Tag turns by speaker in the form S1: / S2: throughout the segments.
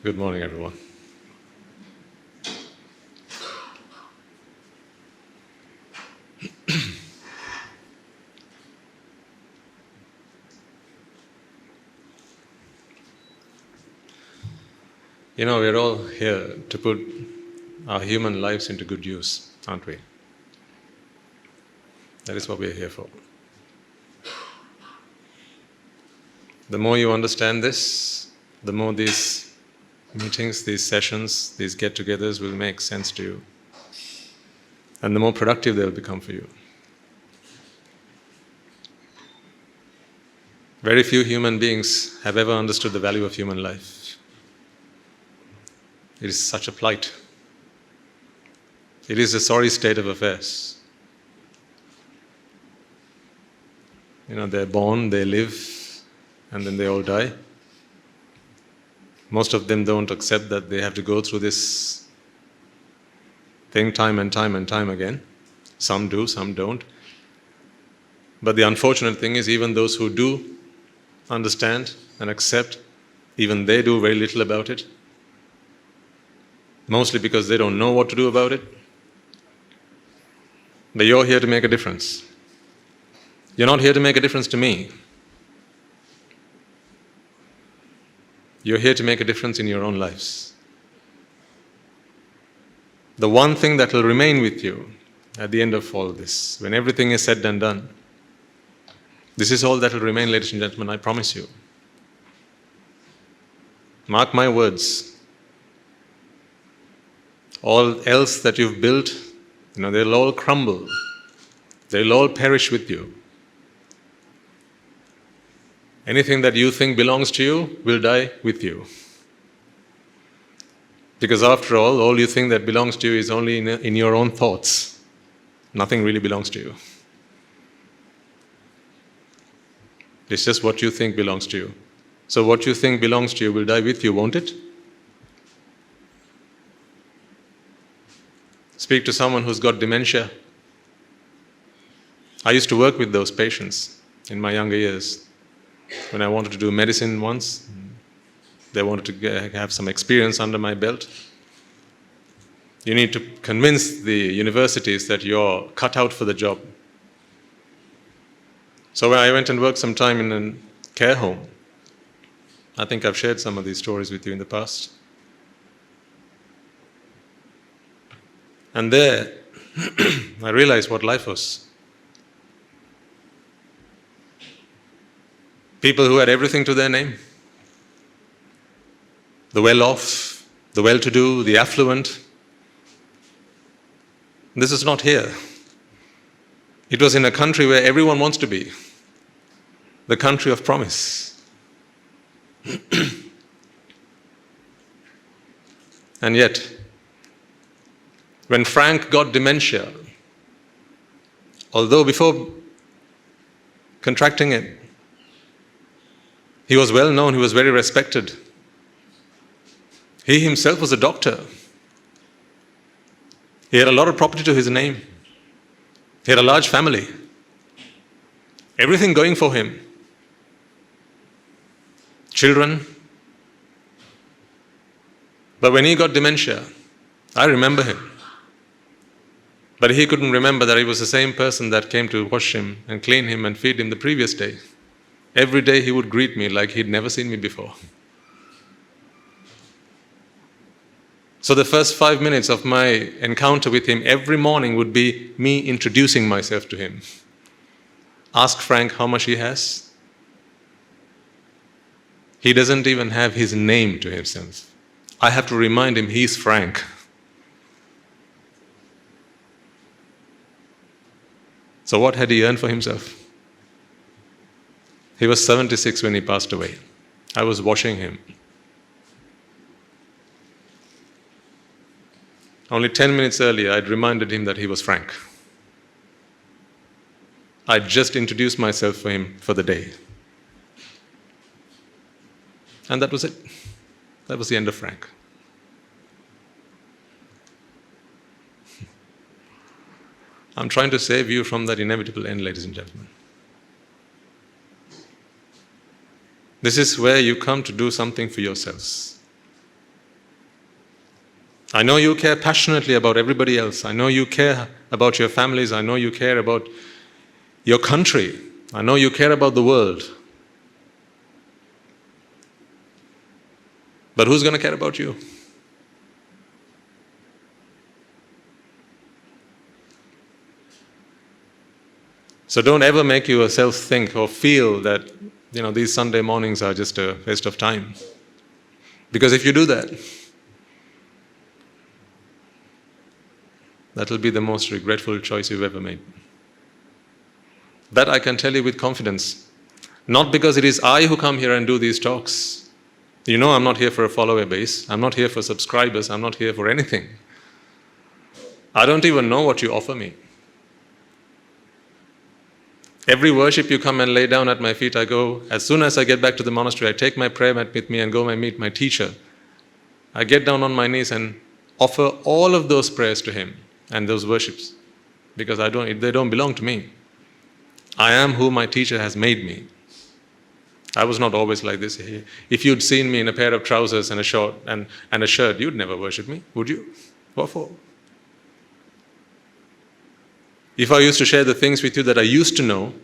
S1: Good morning, everyone. We're all here to put our human lives into good use, aren't we? That is what we're here for. The more you understand this, the more these meetings, these sessions, these get-togethers will make sense to you. And the more productive they'll become for you. Very few human beings have ever understood the value of human life. It is such a plight. It is a sorry state of affairs. They're born, they live, and then they all die. Most of them don't accept that they have to go through this thing time and time and time again. Some do, some don't. But the unfortunate thing is, even those who do understand and accept, even they do very little about it. Mostly because they don't know what to do about it. But you're here to make a difference. You're not here to make a difference to me. You're here to make a difference in your own lives. The one thing that will remain with you at the end of all this, when everything is said and done, this is all that will remain, ladies and gentlemen, I promise you. Mark my words. All else that you've built, they'll all crumble. They'll all perish with you. Anything that you think belongs to you will die with you. Because after all you think that belongs to you is only in your own thoughts. Nothing really belongs to you. It's just what you think belongs to you. So what you think belongs to you will die with you, won't it? Speak to someone who's got dementia. I used to work with those patients in my younger years. When I wanted to do medicine once, they wanted to have some experience under my belt. You need to convince the universities that you're cut out for the job. So I went and worked some time in a care home. I think I've shared some of these stories with you in the past. And there, I realized what life was. People who had everything to their name. The well-off, the well-to-do, the affluent. This is not here. It was in a country where everyone wants to be. The country of promise. And yet, when Frank got dementia, although before contracting it, he was well known, he was very respected. He himself was a doctor. He had a lot of property to his name. He had a large family. Everything going for him. Children. But when he got dementia, I remember him. But he couldn't remember that he was the same person that came to wash him and clean him and feed him the previous day. Every day he would greet me like he'd never seen me before. So the first 5 minutes of my encounter with him every morning would be me introducing myself to him. Ask Frank how much he has. He doesn't even have his name to himself. I have to remind him he's Frank. So what had he earned for himself? He was 76 when he passed away. I was washing him. Only 10 minutes earlier, I'd reminded him that he was Frank. I'd just introduced myself for him for the day. And that was it. That was the end of Frank. I'm trying to save you from that inevitable end, ladies and gentlemen. This is where you come to do something for yourselves. I know you care passionately about everybody else. I know you care about your families. I know you care about your country. I know you care about the world. But who's going to care about you? So don't ever make yourself think or feel that, these Sunday mornings are just a waste of time. Because if you do that, that will be the most regretful choice you've ever made. That I can tell you with confidence. Not because it is I who come here and do these talks. I'm not here for a follower base. I'm not here for subscribers. I'm not here for anything. I don't even know what you offer me. Every worship you come and lay down at my feet, I go, as soon as I get back to the monastery, I take my prayer mat with me and go and meet my teacher. I get down on my knees and offer all of those prayers to him and those worships, because they don't belong to me. I am who my teacher has made me. I was not always like this. If you'd seen me in a pair of trousers and a short and a shirt, you'd never worship me, would you? What for? If I used to share the things with you that I used to know,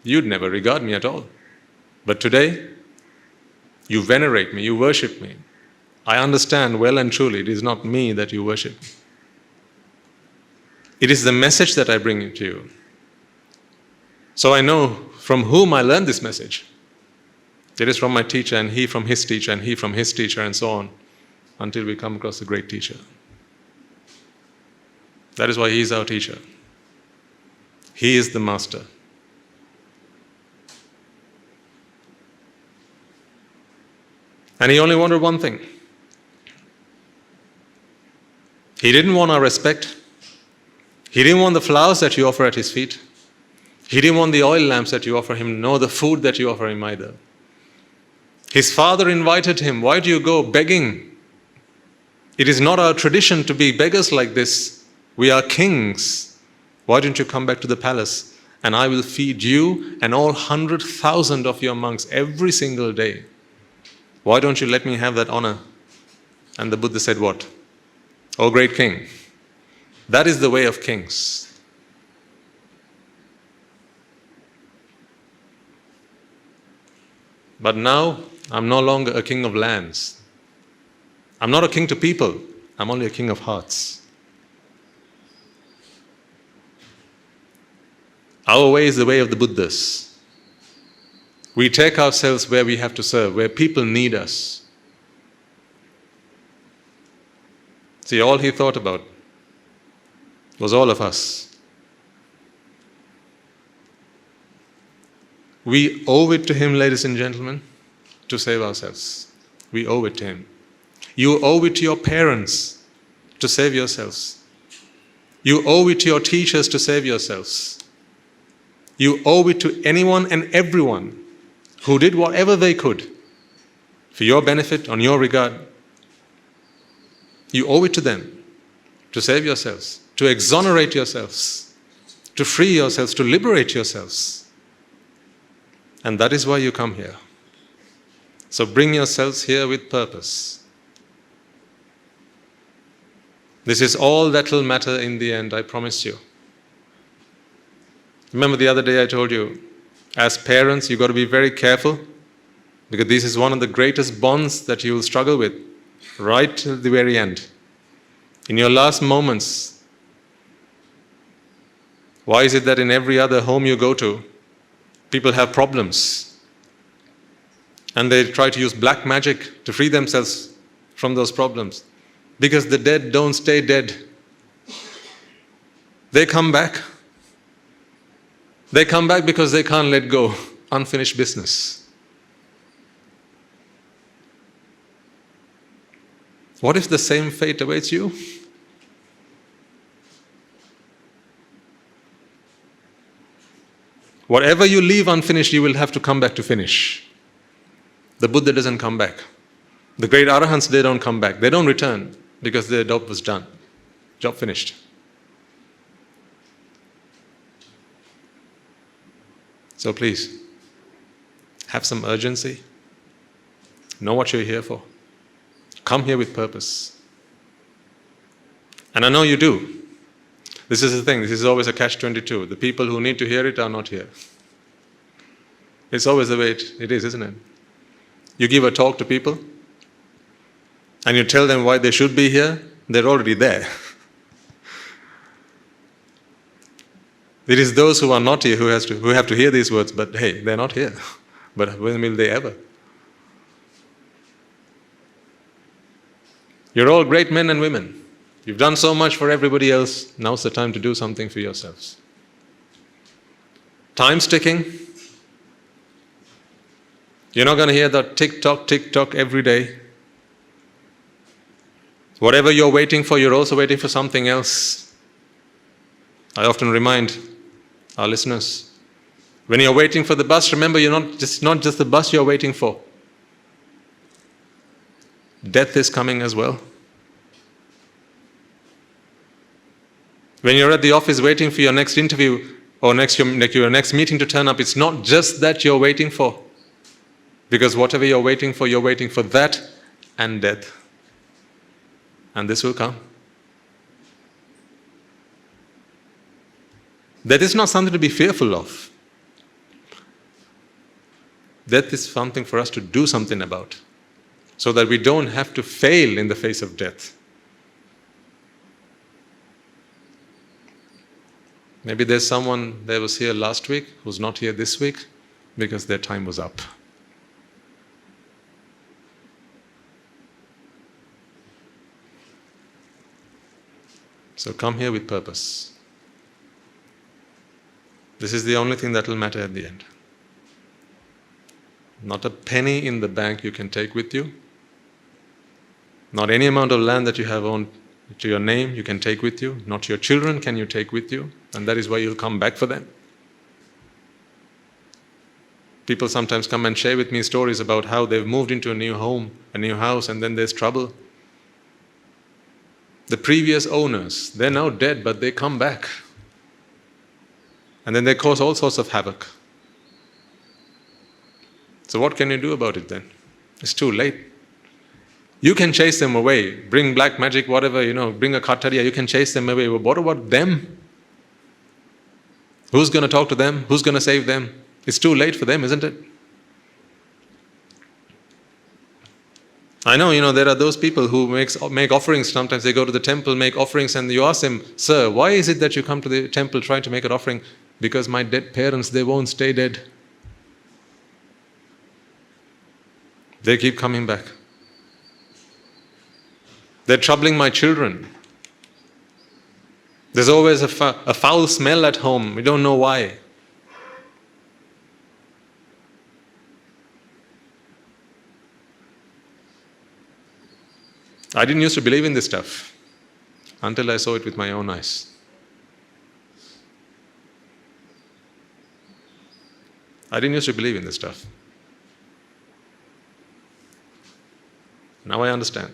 S1: you'd never regard me at all. But today, you venerate me, you worship me. I understand well and truly it is not me that you worship. It is the message that I bring to you. So I know from whom I learned this message. It is from my teacher, and he from his teacher, and he from his teacher, and so on, until we come across a great teacher. That is why he is our teacher. He is the master. And he only wanted one thing. He didn't want our respect. He didn't want the flowers that you offer at his feet. He didn't want the oil lamps that you offer him, nor the food that you offer him either. His father invited him. Why do you go begging? It is not our tradition to be beggars like this. We are kings. Why don't you come back to the palace, and I will feed you and all 100,000 of your monks every single day. Why don't you let me have that honor? And the Buddha said what? O great king, that is the way of kings. But now, I'm no longer a king of lands. I'm not a king to people. I'm only a king of hearts. Our way is the way of the Buddhas. We take ourselves where we have to serve, where people need us. See, all he thought about was all of us. We owe it to him, ladies and gentlemen, to save ourselves. We owe it to him. You owe it to your parents to save yourselves. You owe it to your teachers to save yourselves. You owe it to anyone and everyone who did whatever they could for your benefit, on your regard. You owe it to them to save yourselves, to exonerate yourselves, to free yourselves, to liberate yourselves. And that is why you come here. So bring yourselves here with purpose. This is all that will matter in the end, I promise you. Remember the other day I told you, as parents, you've got to be very careful, because this is one of the greatest bonds that you will struggle with right till the very end. In your last moments, why is it that in every other home you go to, people have problems and they try to use black magic to free themselves from those problems? Because the dead don't stay dead. They come back. They come back because they can't let go. Unfinished business. What if the same fate awaits you? Whatever you leave unfinished, you will have to come back to finish. The Buddha doesn't come back. The great Arahants, they don't come back. They don't return because their job was done. Job finished. So please, have some urgency. Know what you're here for. come here with purpose. And I know you do. This is the thing, this is always a catch-22. The people who need to hear it are not here. It's always the way it is, isn't it? You give a talk to people, and you tell them why they should be here, they're already there. It is those who are not here who have to hear these words, but hey, they're not here. But when will they ever? You're all great men and women. You've done so much for everybody else. Now's the time to do something for yourselves. Time's ticking. You're not going to hear that tick-tock every day. Whatever you're waiting for, you're also waiting for something else. I often remind our listeners, when you're waiting for the bus, remember you're not just the bus you're waiting for. Death is coming as well. When you're at the office waiting for your next interview or your next meeting to turn up, it's not just that you're waiting for. Because whatever you're waiting for that and death. And this will come. Death is not something to be fearful of. Death is something for us to do something about, so that we don't have to fail in the face of death. Maybe there's someone that was here last week who's not here this week because their time was up. So come here with purpose. This is the only thing that will matter at the end. Not a penny in the bank you can take with you. Not any amount of land that you have owned to your name you can take with you. Not your children can you take with you. And that is why you'll come back for them. People sometimes come and share with me stories about how they've moved into a new home, a new house, and then there's trouble. The previous owners, they're now dead, but they come back. And then they cause all sorts of havoc. So what can you do about it then? It's too late. You can chase them away. Bring black magic, whatever, bring a kataria, you can chase them away. But what about them? Who's going to talk to them? Who's going to save them? It's too late for them, isn't it? I know, there are those people who make offerings. Sometimes they go to the temple, make offerings, and you ask them, "Sir, why is it that you come to the temple trying to make an offering?" "Because my dead parents, they won't stay dead. They keep coming back. They're troubling my children. There's always a foul smell at home. We don't know why." I didn't used to believe in this stuff until I saw it with my own eyes. I didn't used to believe in this stuff. Now I understand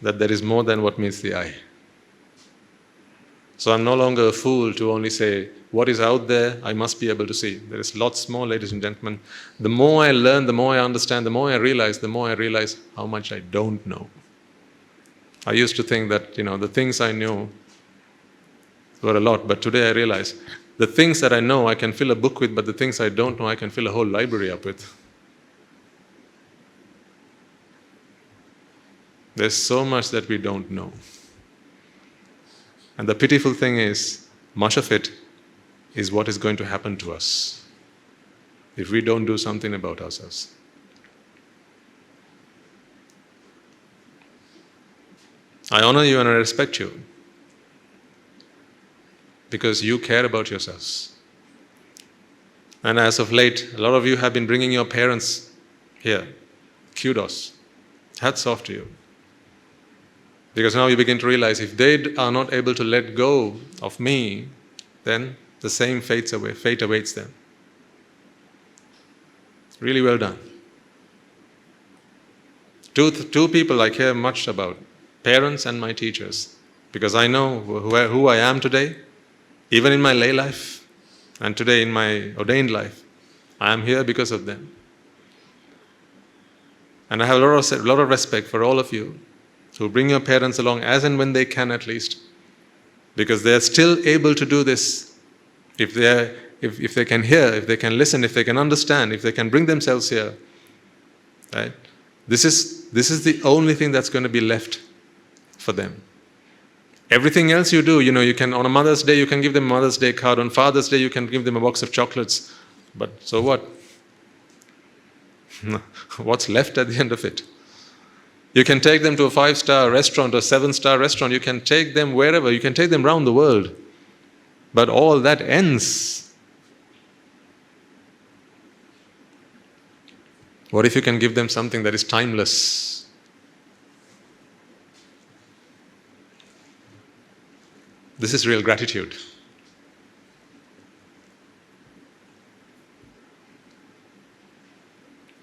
S1: that there is more than what meets the eye. So I'm no longer a fool to only say, what is out there, I must be able to see. There is lots more, ladies and gentlemen. The more I learn, the more I understand, the more I realize how much I don't know. I used to think that, the things I knew were a lot, but today I realize the things that I know I can fill a book with, but the things I don't know I can fill a whole library up with. There's so much that we don't know. And the pitiful thing is, much of it is what is going to happen to us if we don't do something about ourselves. I honor you and I respect you because you care about yourselves. And as of late, a lot of you have been bringing your parents here. Kudos. Hats off to you. Because now you begin to realize if they are not able to let go of me, then the same fate awaits them. Really well done. Two people I care much about, parents and my teachers, because I know who I am today, even in my lay life, and today in my ordained life. I am here because of them. And I have a lot of respect for all of you who bring your parents along as and when they can, at least, because they are still able to do this. If they can hear, if they can listen, if they can understand, if they can bring themselves here, right? This is the only thing that's going to be left for them. Everything else you do, you can, on a Mother's Day, you can give them a Mother's Day card. On Father's Day, you can give them a box of chocolates. But so what? What's left at the end of it? You can take them to a 5-star restaurant or 7-star restaurant. You can take them wherever. You can take them around the world. But all that ends. What if you can give them something that is timeless? This is real gratitude.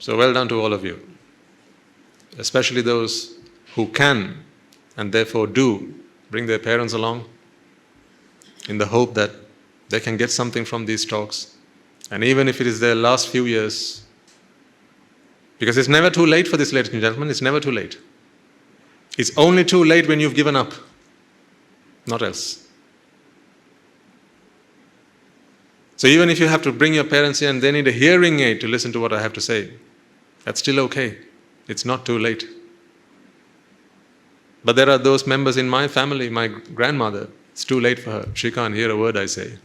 S1: So well done to all of you, especially those who can and therefore do bring their parents along in the hope that they can get something from these talks. And even if it is their last few years, because it's never too late for this, ladies and gentlemen, it's never too late. It's only too late when you've given up, not else. So even if you have to bring your parents here and they need a hearing aid to listen to what I have to say, that's still okay. It's not too late. But there are those members in my family, my grandmother, it's too late for her. She can't hear a word I say.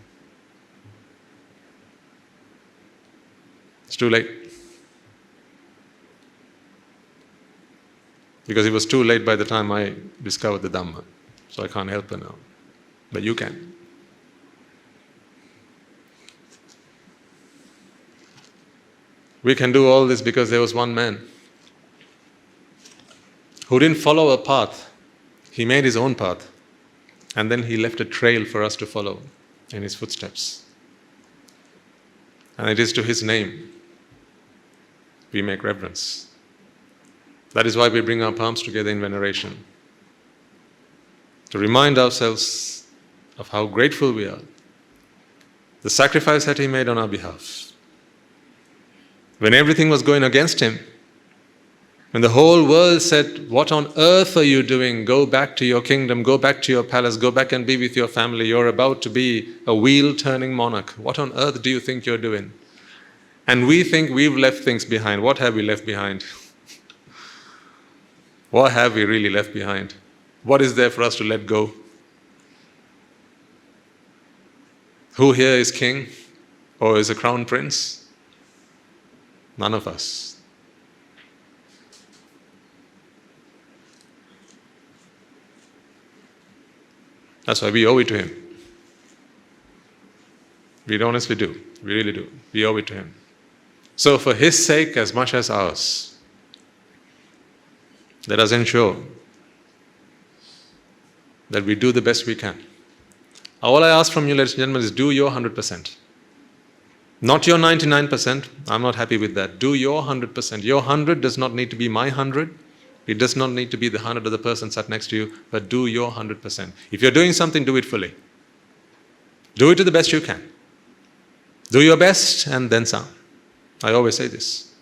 S1: It's too late. Because it was too late by the time I discovered the Dhamma. So I can't help her now. But you can. We can do all this because there was one man who didn't follow a path. He made his own path. And then he left a trail for us to follow in his footsteps. And it is to his name we make reverence. That is why we bring our palms together in veneration. To remind ourselves of how grateful we are. The sacrifice that he made on our behalf. When everything was going against him, when the whole world said, "What on earth are you doing? Go back to your kingdom, go back to your palace, go back and be with your family. You're about to be a wheel-turning monarch. What on earth do you think you're doing?" And we think we've left things behind. What have we left behind? What have we really left behind? What is there for us to let go? Who here is king or is a crown prince? None of us. That's why we owe it to him. We honestly do. We really do. We owe it to him. So for his sake as much as ours, let us ensure that we do the best we can. All I ask from you, ladies and gentlemen, is do your 100%. Not your 99%. I'm not happy with that. Do your 100%. Your 100 does not need to be my 100. It does not need to be the 100 of the person sat next to you, but do your 100%. If you're doing something, do it fully. Do it to the best you can. Do your best and then some. I always say this.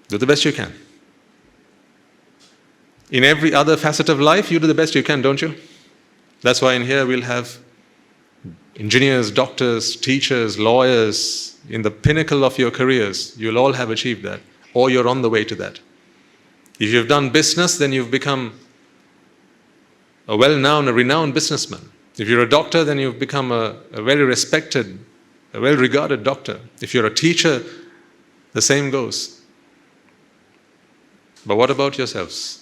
S1: Do the best you can. In every other facet of life, you do the best you can, don't you? That's why in here we'll have engineers, doctors, teachers, lawyers. In the pinnacle of your careers, you'll all have achieved that, or you're on the way to that. If you've done business, then you've become a well-known, a renowned businessman. If you're a doctor, then you've become a very respected, a well-regarded doctor. If you're a teacher, the same goes. But what about yourselves?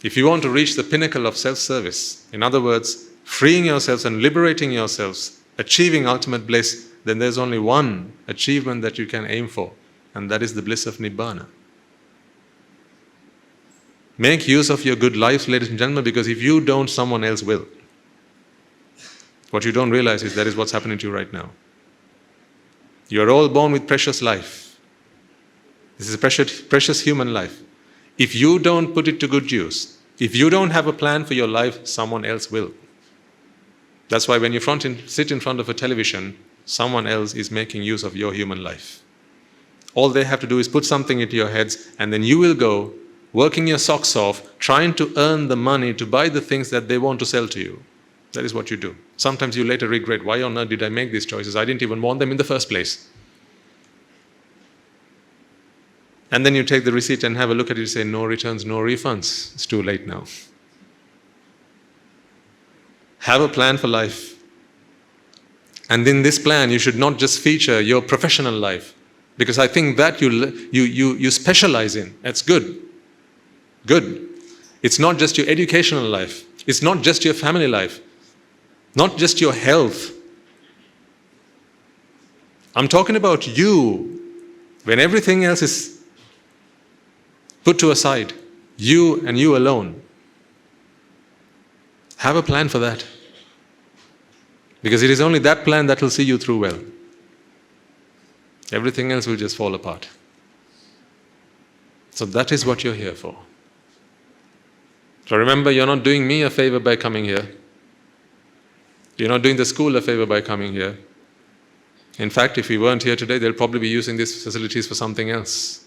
S1: If you want to reach the pinnacle of self-service, in other words, freeing yourselves and liberating yourselves, achieving ultimate bliss, then there's only one achievement that you can aim for, and that is the bliss of Nibbana. Make use of your good lives, ladies and gentlemen, because if you don't, someone else will. What you don't realize is that is what's happening to you right now. You are all born with precious life. This is a precious human life. If you don't put it to good use, if you don't have a plan for your life, someone else will. That's why when you sit in front of a television, someone else is making use of your human life. All they have to do is put something into your heads, and then you will go working your socks off, trying to earn the money to buy the things that they want to sell to you. That is what you do. Sometimes you later regret, why on earth did I make these choices? I didn't even want them in the first place. And then you take the receipt and have a look at it and say, no returns, no refunds. It's too late now. Have a plan for life. And in this plan, you should not just feature your professional life, because I think that you specialize in. That's good. Good. It's not just your educational life. It's not just your family life. Not just your health. I'm talking about you. When everything else is put to a side, you and you alone. Have a plan for that. Because it is only that plan that will see you through well. Everything else will just fall apart. So that is what you're here for. So remember, you're not doing me a favor by coming here. You're not doing the school a favor by coming here. In fact, if we weren't here today, they'll probably be using these facilities for something else.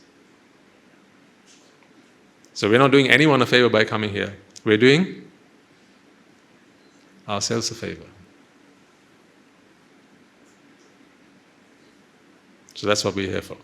S1: So we're not doing anyone a favor by coming here. We're doing ourselves a favor. So that's what we're here for.